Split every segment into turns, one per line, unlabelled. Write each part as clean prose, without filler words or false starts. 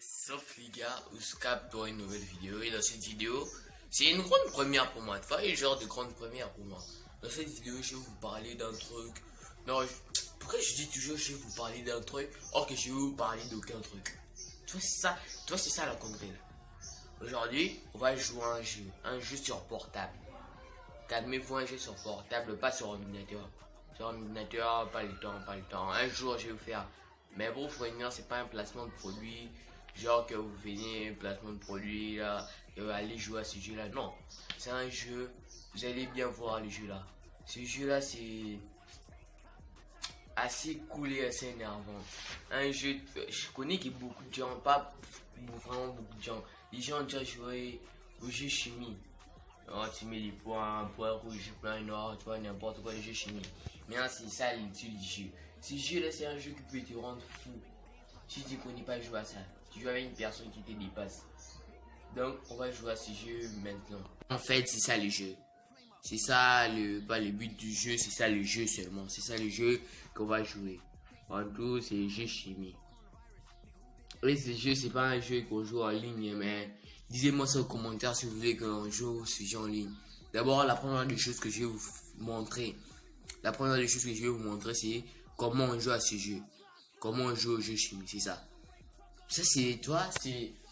Sauf les gars, Ouscap pour une nouvelle vidéo. Et dans cette vidéo, c'est une grande première pour moi. Tu vois, une genre de grande première pour moi. Dans cette vidéo, je vais vous parler d'un truc. Non, pourquoi je dis toujours je vais vous parler d'un truc or que je vais vous parler d'aucun truc. Tu vois, c'est ça, c'est ça la connerie là. Aujourd'hui, on va jouer à un jeu sur portable. Calmez-vous, un jeu sur portable, pas sur ordinateur. Sur ordinateur, pas le temps. Un jour, je vais vous faire. Mais bon, faut venir, c'est pas un placement de produit. Genre que vous venez, placement de produit là, et vous allez jouer à ce jeu là. Non, c'est un jeu, vous allez bien voir le jeu là. Ce jeu là, c'est assez cool et assez énervant. Un jeu, je connais que beaucoup de gens, pas vraiment beaucoup de gens. Les gens ont déjà joué au jeu chimie. Oh, tu mets des points rouge, point noir, tu vois, n'importe quoi, les jeux chimie. Mais c'est ça l'étude du jeu. Ce jeu là, c'est un jeu qui peut te rendre fou. Si tu ne connais pas jouer à ça, tu joues avec une personne qui te dépasse. Donc, on va jouer à ce jeu maintenant. En fait, c'est ça le jeu. C'est ça le but du jeu, c'est ça le jeu seulement. C'est ça le jeu qu'on va jouer. En tout, c'est le jeu chimie. Et ce jeu, c'est pas un jeu qu'on joue en ligne, mais dites-moi ça aux commentaires si vous voulez qu'on joue ce jeu en ligne. D'abord, la première des choses que je vais vous montrer, c'est comment on joue à ce jeu. Comment on joue au jeu chimie, c'est ça. Ça, c'est toi,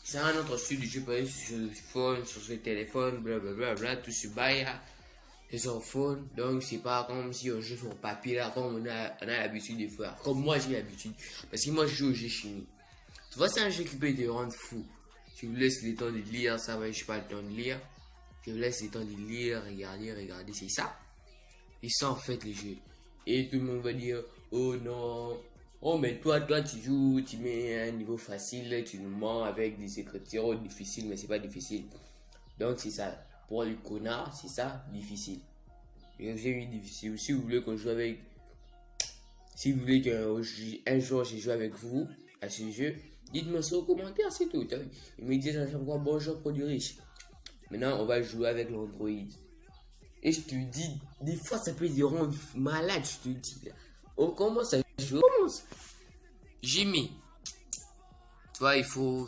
c'est un autre style de jeu, par exemple, sur le phone, sur le téléphone, blablabla, tout se baille là. C'est sur phone, donc c'est pas comme si on joue sur papier là, comme on a l'habitude de faire. Comme moi j'ai l'habitude, parce que moi je joue au jeu chimie. Tu vois, c'est un jeu qui peut te rendre fou. Je vous laisse le temps de lire, ça va, je n'ai pas le temps de lire. Je vous laisse le temps de lire, regarder, c'est ça. Et ça en fait le jeu. Et tout le monde va dire, oh non, oh mais toi tu joues, tu mets un niveau facile, tu nous mens avec des écritures difficiles, mais c'est pas difficile. Donc c'est ça. Pour les connards, c'est ça, difficile. Et j'ai mis difficile. Si vous voulez qu'on joue avec, si vous voulez qu'un jour je joue avec vous à ce jeu, dites-moi ça aux commentaires, c'est tout. Ils me disent à chaque fois bonjour produit riche. Maintenant, on va jouer avec l'Android. Et je te dis, des fois ça peut te rendre malade, je te dis. Là. On commence à jouer. On commence. J'ai mis. Tu vois, il faut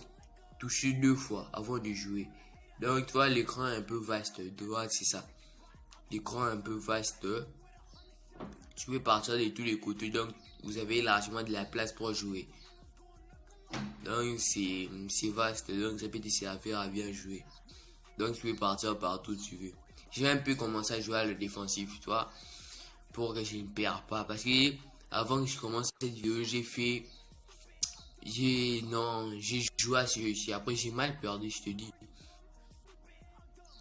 toucher 2 fois avant de jouer. Donc, tu vois, l'écran est un peu vaste. Droite, c'est ça. L'écran est un peu vaste. Tu peux partir de tous les côtés. Donc, vous avez largement de la place pour jouer. Donc, c'est vaste. Donc, ça peut te servir à bien jouer. Donc, tu peux partir partout si tu veux. Je vais un peu commencer à jouer à le défensif, tu vois. Pour que je ne perds pas. Parce que, avant que je commence cette vidéo, j'ai joué à ce jeu. Après, j'ai mal perdu, je te dis.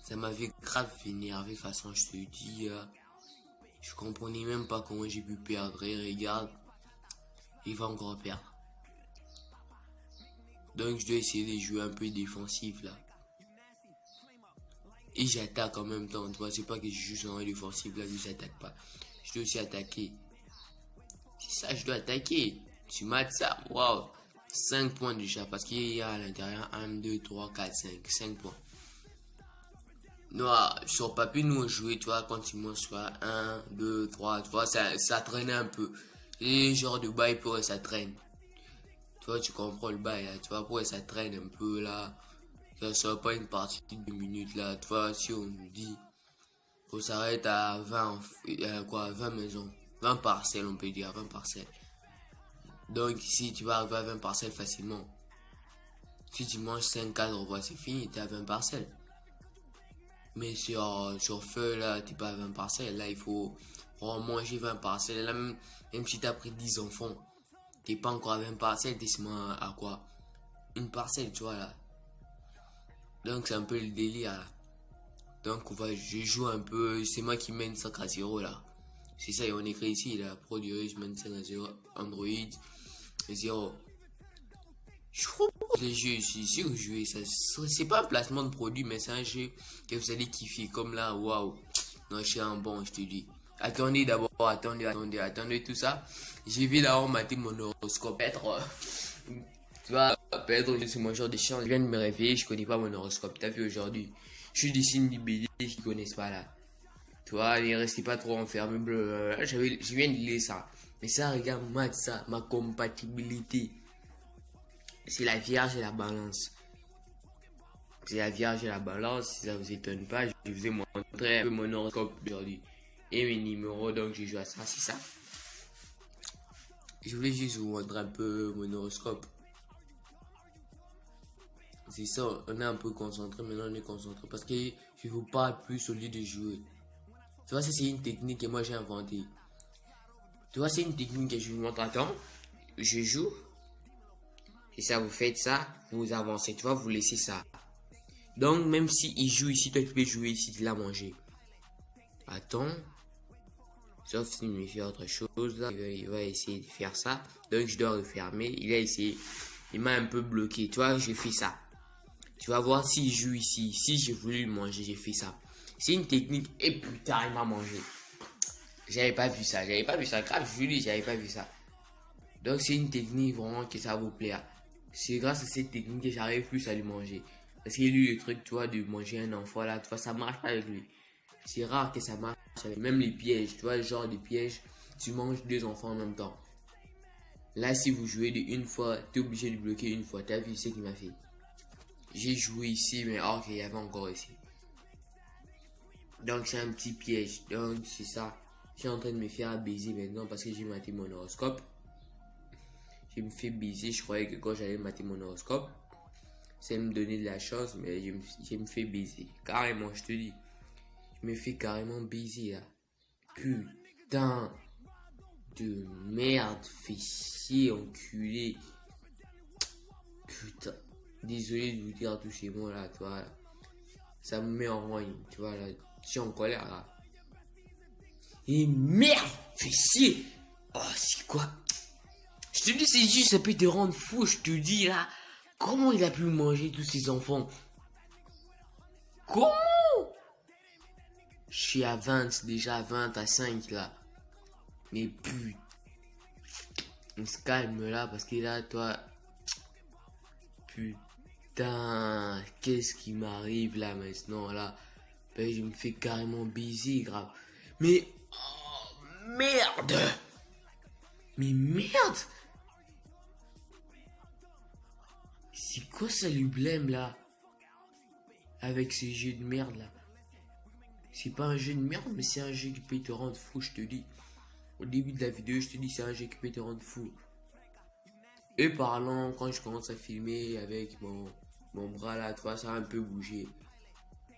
Ça m'avait grave énervé, de toute façon, je te dis. Je comprenais même pas comment j'ai pu perdre. Et regarde, il va encore perdre. Donc, je dois essayer de jouer un peu défensif, là. Et j'attaque en même temps, tu vois, c'est pas que je joue sur un défensif, là, je n'attaque pas. Je dois aussi attaquer. C'est ça, je dois attaquer. Tu mates ça, waouh. 5 points déjà, parce qu'il y a à l'intérieur 1, 2, 3, 4, 5 points. Non, sur papier, nous on jouait, tu vois, quand tu montes soit 1, 2, 3, tu vois, ça traînait un peu. Et genre de bail pour ça traîne. Tu vois, tu comprends le bail, là, tu vois, pour ça traîne un peu là. Ça sera pas une partie de 2 minutes là, tu vois, si on nous dit qu'on s'arrête à 20 maisons, 20 parcelles, on peut dire, 20 parcelles. Donc ici, tu vas arriver à 20 parcelles facilement. Si tu manges 5 cadres, c'est fini, tu es à 20 parcelles. Mais sur feu, là, tu n'es pas à 20 parcelles. Là, il faut manger 20 parcelles. Là, même si tu as pris 10 enfants, tu n'es pas encore à 20 parcelles, tu es seulement à quoi? Une parcelle, tu vois, là. Donc, c'est un peu le délire, là. Donc, je joue un peu. C'est moi qui mène 5 à 0, là. C'est ça, et on écrit ici, là. Produit, je mène 5 à 0. Android, 0. Je propose les jeux ici, si vous jouez ça, c'est pas un placement de produit, mais c'est un jeu que vous allez kiffer, comme là, waouh, non, je suis un bon, je te dis. Attendez d'abord, attendez tout ça. J'ai vu là-haut mater mon horoscope. Peut-être, tu vois, peut-être je suis mon genre de chien, je viens de me réveiller, je connais pas mon horoscope, t'as vu aujourd'hui. Je suis des signes du BD qui connaissent pas là. Tu vois, ne restez pas trop enfermé, je viens de lire ça. Mais ça, regarde, ça, ma compatibilité. C'est la Vierge et la Balance. C'est la Vierge et la Balance. Si ça vous étonne pas, je vous ai montré un peu mon horoscope aujourd'hui. Et mes numéros, donc j'ai joué à ça, c'est ça. Je voulais juste vous montrer un peu mon horoscope. C'est ça, on est un peu concentré, maintenant on est concentré parce que je vous parle plus au lieu de jouer. Tu vois, ça c'est une technique que moi j'ai inventée. Tu vois, c'est une technique que je vous montre. Attends, je joue. Et ça, vous faites ça, vous avancez, tu vois, vous laissez ça. Donc, même si il joue ici, toi tu peux jouer ici, tu l'as mangé. Attends. Sauf s'il me fait autre chose là, il va essayer de faire ça. Donc, je dois refermer. Il a essayé, il m'a un peu bloqué. Tu vois, j'ai fait ça. Tu vas voir s'il joue ici. Si j'ai voulu le manger, j'ai fait ça. C'est une technique. Et putain, il m'a mangé. J'avais pas vu ça. J'avais pas vu ça. Grave, je lui j'avais pas vu ça. Donc, c'est une technique vraiment que ça vous plaire. C'est grâce à cette technique que j'arrive plus à lui manger. Parce qu'il y a eu le truc, tu vois, de manger un enfant là. Tu vois, ça marche pas avec lui. C'est rare que ça marche avec même les pièges. Tu vois, le genre de piège. Tu manges deux enfants en même temps. Là, si vous jouez de une fois, tu es obligé de bloquer une fois. Tu as vu ce qu'il m'a fait. J'ai joué ici, mais or qu'il y avait encore ici. Donc, c'est un petit piège. Donc, c'est ça. Je suis en train de me faire baiser maintenant parce que j'ai maté mon horoscope. Je me fais baiser. Je croyais que quand j'allais mater mon horoscope, ça me donnait de la chance, mais je me fais baiser. Carrément, je te dis. Je me fais carrément baiser là. Putain de merde. Fais chier, enculé. Putain. Désolé de vous dire tous ces mots là, tu vois. Là. Ça me met en rogne, tu vois là. Je suis en colère là. Et merde, fais chier. Oh, c'est quoi? Je te dis, c'est juste, ça peut te rendre fou, je te dis là. Comment il a pu manger tous ces enfants? Comment? Je suis à 20, déjà 20 à 5 là. Mais putain. On se calme là parce que là, toi. Putain. Qu'est-ce qui m'arrive là maintenant là? Ben, je me fais carrément baiser, grave. Mais. Oh, merde! Mais merde! C'est quoi ça lui blême là? Avec ces jeux de merde là. C'est pas un jeu de merde, mais c'est un jeu qui peut te rendre fou, je te dis. Au début de la vidéo, je te dis c'est un jeu qui peut te rendre fou. Et parlant, quand je commence à filmer avec mon bras là, tu vois, ça a un peu bougé.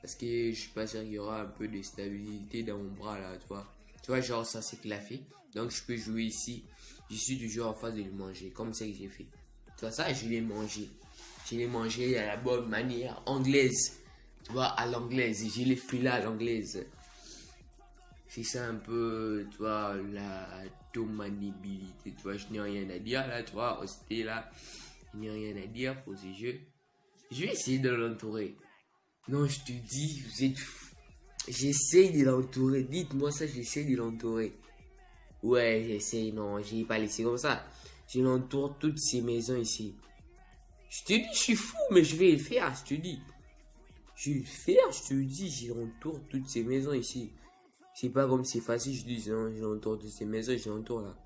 Parce que je suis pas sûr qu'il y aura un peu de stabilité dans mon bras là, tu vois. Tu vois, genre ça s'est claffé. Donc je peux jouer ici. Je suis toujours en phase de le manger, comme ça que j'ai fait. Tu vois, ça, je l'ai mangé. Je l'ai mangé à la bonne manière anglaise. Tu vois, à l'anglaise. Je l'ai fait là à l'anglaise. C'est ça un peu, tu vois, la domanibilité. Tu vois, je n'ai rien à dire là, tu vois, hosté là. Je n'ai rien à dire pour ces jeux. Je vais essayer de l'entourer. Non, je te dis, vous êtes fou. J'essaye de l'entourer. Dites-moi ça, j'essaye de l'entourer. Ouais, j'essaye. Non, je n'ai pas laissé comme ça. Je l'entoure toutes ces maisons ici. Je te dis, je suis fou, mais je vais le faire, je te dis. Je vais le faire, je te dis, je l'entoure toutes ces maisons ici. C'est pas comme c'est facile, je dis, non, je l'entoure toutes ces maisons, je l'entoure là.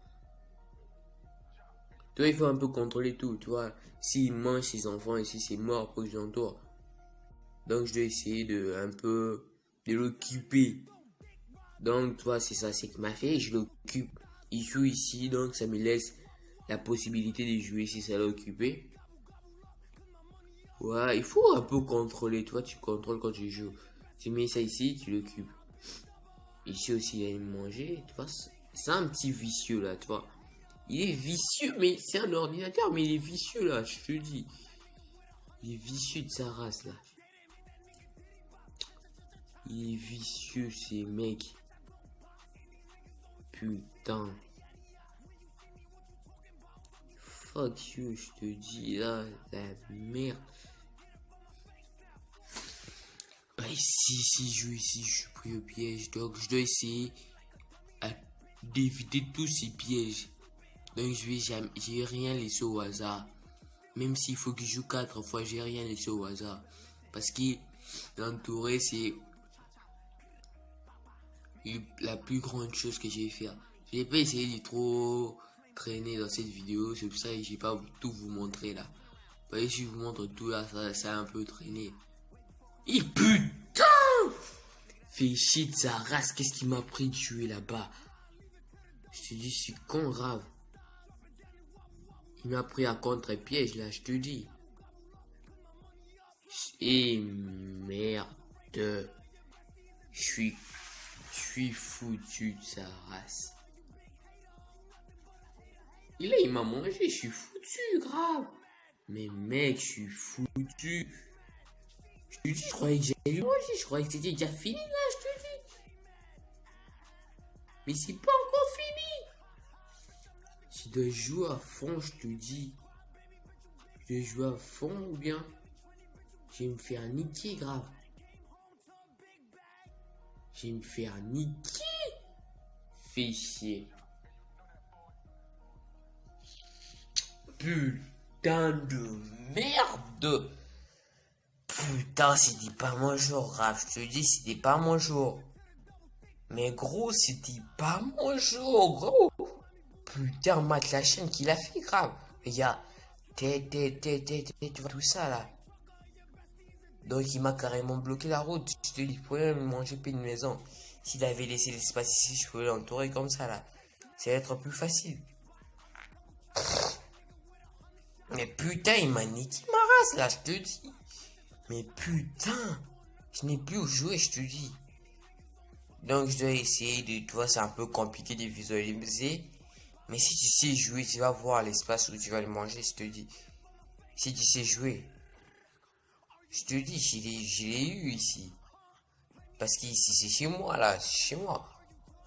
Toi, il faut un peu contrôler tout, tu vois. S'il mange ses enfants ici, c'est mort pour que je l'entoure. Donc, je dois essayer de un peu de l'occuper. Donc, toi, c'est ça, c'est que m'a fait, je l'occupe. Il joue ici, donc ça me laisse la possibilité de jouer si ça l'a occupé. Ouais, il faut un peu contrôler. Toi, tu contrôles quand tu joues. Tu mets ça ici, tu l'occupes. Ici aussi, il a manger. Tu vois, c'est un petit vicieux là, tu vois. Il est vicieux, mais c'est un ordinateur, mais il est vicieux là, je te dis. Il est vicieux de sa race là. Il est vicieux, ces mecs. Putain. Fuck you, je te dis là, la merde. Bah si je joue ici, je suis pris au piège. Donc je dois essayer d'éviter tous ces pièges. Donc je vais rien laisser au hasard. Même s'il faut que je joue 4 fois, je vais rien laisser au hasard. Parce que l'entourer, c'est la plus grande chose que je vais faire. Je vais pas essayer de trop traîner dans cette vidéo. C'est pour ça que je vais pas tout vous montrer là. Bah, ici, je vous montre tout là, ça a un peu traîné. Et putain! Fait chier de sa race, qu'est-ce qui m'a pris de tuer là-bas? Je te dis, je suis con grave. Il m'a pris à contre-piège là, je te dis. Et merde. Je suis foutu de sa race. Et là, il m'a mangé, je suis foutu, grave. Mais mec, je suis foutu. Je te dis, je croyais que j'allais manger, je croyais que c'était déjà fini là, je te dis. Mais c'est pas encore fini. Je dois jouer à fond, je te dis. Je dois jouer à fond ou bien je vais me faire niquer, grave. Je vais me faire niquer. Fais chier. Putain de merde. Putain, c'était pas mon jour, grave. Je te dis, c'était pas mon jour. Mais gros, c'était pas mon jour, gros. Putain, Matt, la chaîne qu'il a fait, grave. Regarde. Tu vois tout ça, là. Donc, il m'a carrément bloqué la route. Je te dis, il pouvait me manger plus de maison. S'il avait laissé l'espace ici, je pouvais l'entourer comme ça, là. Ça va être plus facile. Mais putain, il m'a niqué ma race, là, je te dis. Mais putain, je n'ai plus où jouer, je te dis. Donc, je dois essayer de... Tu vois, c'est un peu compliqué de visualiser. Mais si tu sais jouer, tu vas voir l'espace où tu vas le manger, je te dis. Si tu sais jouer. Je te dis, je l'ai eu ici. Parce qu'ici, c'est chez moi, là, c'est chez moi.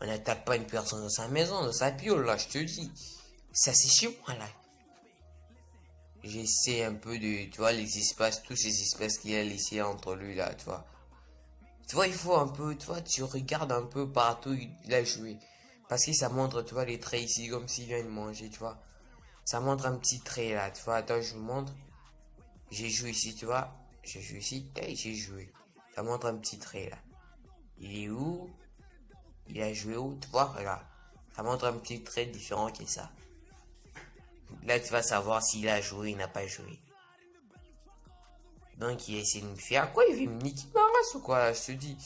On n'attaque pas une personne dans sa maison, dans sa piole, là, je te dis. Ça, c'est chez moi, là. J'essaie un peu de, tu vois, les espaces, tous ces espaces qu'il a laissés entre lui, là, tu vois. Tu vois, il faut un peu, tu vois, tu regardes un peu partout il a joué. Parce que ça montre, tu vois, les traits ici, comme s'il vient de manger, tu vois. Ça montre un petit trait, là, tu vois. Attends, je vous montre. J'ai joué ici, tu vois. J'ai joué ici, et j'ai joué. Ça montre un petit trait, là. Il est où? Il a joué où? Tu vois, regarde. Ça montre un petit trait différent que ça. Là, tu vas savoir s'il a joué, il n'a pas joué. Donc, il essaie de me faire quoi? Il veut me niquer ma race ou quoi, là, je te dis.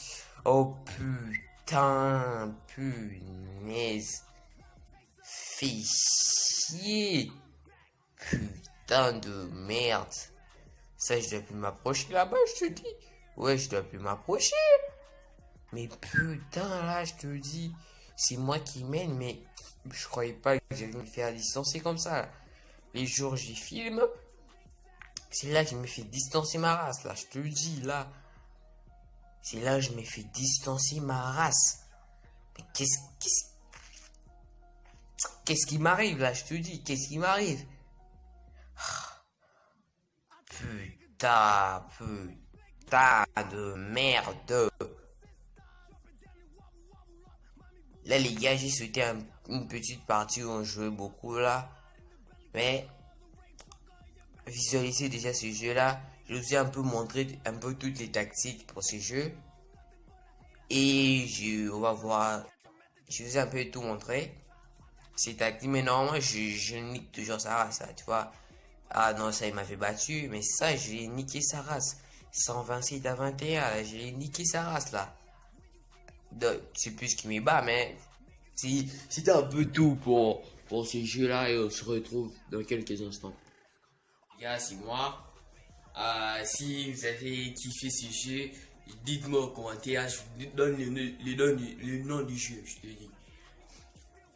Oh, putain, punaise. Fais chier. Putain de merde. Ça, je dois plus m'approcher là-bas, je te dis. Ouais, je dois plus m'approcher. Mais putain, là, je te dis. C'est moi qui mène, mais je croyais pas que j'allais me faire distancer comme ça. Les jours, j'y filme. C'est là que je me fais distancer ma race, là, je te le dis, là. C'est là que je me fais distancer ma race. Mais qu'est-ce qui m'arrive, là, je te dis, qu'est-ce qui m'arrive? Putain de merde. Là, les gars, j'ai sauté une petite partie où on jouait beaucoup, là. Mais visualiser déjà ce jeu là, je vous ai un peu montré un peu toutes les tactiques pour ce jeu et on va voir, je vous ai un peu tout montré ces tactiques, mais normalement je nique toujours sa race là, tu vois. Ah non, ça il m'avait battu, mais ça j'ai niqué sa race 126 à 21 là, j'ai niqué sa race là. C'est plus ce qui me bat, mais c'était un peu tout pour ce jeu là et on se retrouve dans quelques instants. Les gars, c'est moi. Si vous avez kiffé ce jeu, dites-moi en commentaire, je vous donne le nom du jeu, je te dis.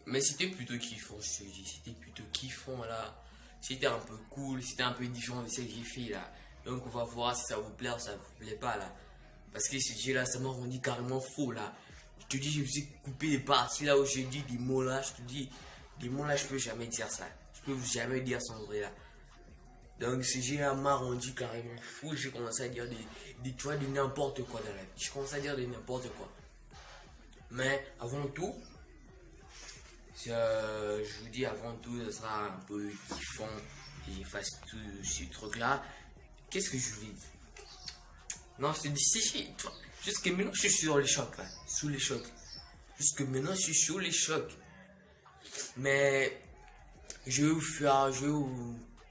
Mais c'était plutôt kiffant, je te dis, c'était plutôt kiffant là. C'était un peu cool, c'était un peu différent de ce que j'ai fait là. Donc on va voir si ça vous plaît ou ça vous plaît pas là. Parce que ce jeu là, ça m'a rendu carrément faux là. Je te dis, je vous ai coupé les parties là où j'ai dit des mots là, je te dis, des mots là, je peux jamais dire ça. Je peux jamais dire sans vrai là. Donc ce jeu là m'a rendu carrément fou, j'ai commencé à dire tu vois, de n'importe quoi dans la vie. J'ai commencé à dire de n'importe quoi. Mais avant tout, je vous dis avant tout, ce sera un peu kiffant et j'efface tout ce truc là. Qu'est-ce que je vous dis? Non, je te dis, si, jusque maintenant je suis sur les chocs là, sous les chocs. Jusque maintenant je suis sous les chocs. Mais je vais vous faire,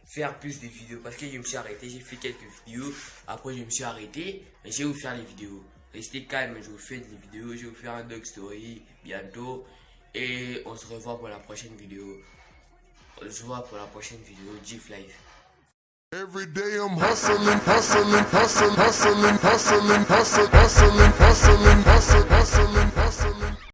faire plus de vidéos parce que je me suis arrêté. J'ai fait quelques vidéos. Après, je me suis arrêté. Et je vais vous faire les vidéos. Restez calme, je vous fais des vidéos. Je vais vous faire un dog story bientôt. Et on se revoit pour la prochaine vidéo. On se voit pour la prochaine vidéo. GIF Live.
Every day I'm hustling, hustling, hustling, hustling, hustling, hustling, hustling, hustling, hustling, hustling, hustling.